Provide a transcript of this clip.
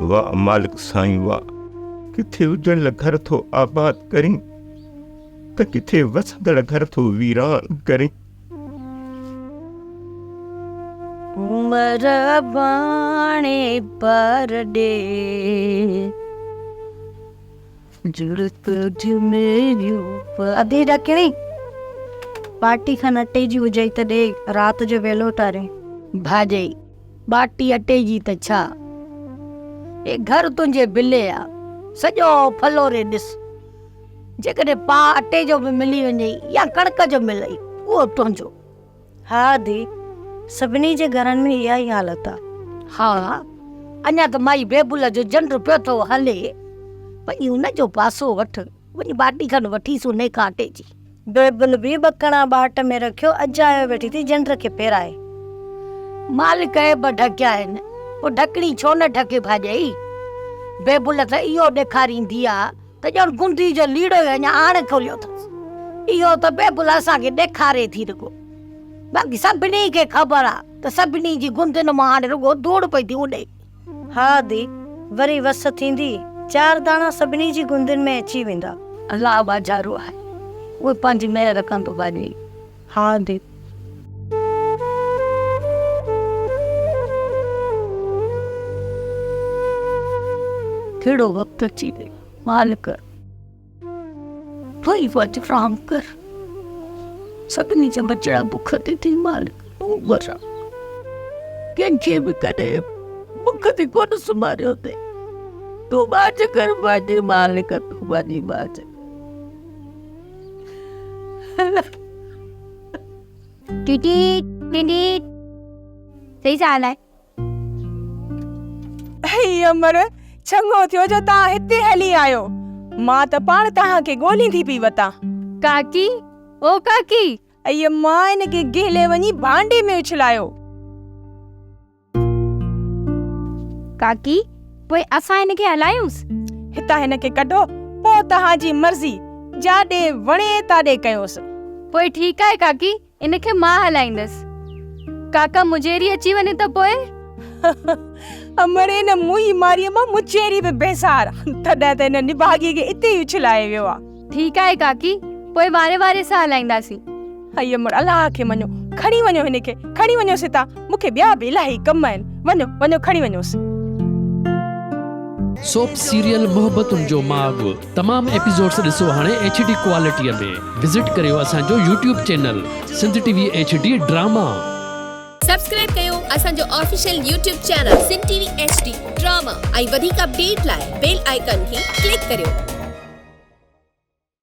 वाह मालिक साईं वाह, किथे उजड़ घर थो आबाद करी त किथे वसंदड़ घर थो वीरान करी। उमर बाणे पर दे जुड़त झुमेरियो अधे डकणी बाटी खन अटे जी हुजई त दे रात जो वेलो तारे भाॼई बाटी अटे जी त छा ए घर तुंहिंजे बिले आ सॼो फलोरे ॾिस। जेकॾहिं पा अटे जो बि मिली वञे या कणिक जो मिलई उहो तुंहिंजो। हा दी, सभिनी जे घरनि में इहा ई हालत आहे। हा अञा त माई बेबुल जो जंड पियो थो हले, भई हुनजो पासो वठ वञी बाटी खन वठी सो ने काटे जी। बेबुल बि बकणा बाट में रखियो, अॼु आयो वेठी थी जंड खे फेराए। मालिक ए ब ढकिया आहिनि, पोइ ढकणी छो न ढके भाॼई। बेबुल त इहो ॾेखारींदी आहे त ॼण गुंदी जो लीड़ो अञा हाणे खोलियो अथसि। इहो त बेबुल असांखे ॾेखारे थी रुॻो, बाक़ी सभिनी खे ख़बर आहे त सभिनी जी गुंदियुनि मां हाणे रुॻो धूड़ पई थी उॾे। हा दी, वरी वस थींदी 4 दाणा सभिनी जी गुंदियुनि में अची वेंदा। अलाह बाजारो आहे, उहे पंहिंजी महिर कंदो भाॼी। हा दी। कहिड़ो वक़्तु अची वियो मालिक, वही वज राम कर, सभिनी जा बचड़ा बुख ते थी मालिक तूं बचा। कंहिंखे बि कॾहिं बुख ते कोन सुम्हारियो ते तूं बाज कर बाजे मालिक, तूं बाजी बाज। टीटी टीटी सही साल है। हे अमर, चङो थियो जो तव्हां हिते हली आयो। मां त पाण तव्हांखे ॻोल्हींदी पई वतां। काकी, ओ काकी, अय मां हिनखे गहले वञी भांडे में उछलायो। काकी पोइ असां हिनखे हलायूंसि? हितां हिनखे कढो, पोइ तव्हांजी मर्ज़ी, जाॾे वणे ताॾे कयोसि। पोइ ठीकु आहे काकी, इनखे मां हलाईंदसि। काका मुजेरी अची वञे त पोइ? अमरे न मुई मारीअ मां मुचेरी बि बेसार, तॾहिं त हिन निभागी खे इते ई उछलाए वियो आहे। ठीकु आहे काकी, पोइ वारे वारे सां हलाईंदासीं। हई अमर, अलाह खे मञो, खणी वञो हिनखे, खणी वञोसि हितां। मूंखे ॿिया बि इलाही कम आहिनि, वञो वञो खणी वञोसि। सोप सीरियल मोहब्बतुनि जो माग तमाम एपिसोड्स ॾिसो हाणे HD क्वालिटीअ में। विज़िट करियो असांजो YouTube channel Sindh TV HD drama. Subscribe कयो असांजो official YouTube channel Sindh TV HD drama ऐं वधीक अपडेट लाइ बेल आइकन खे क्लिक करियो।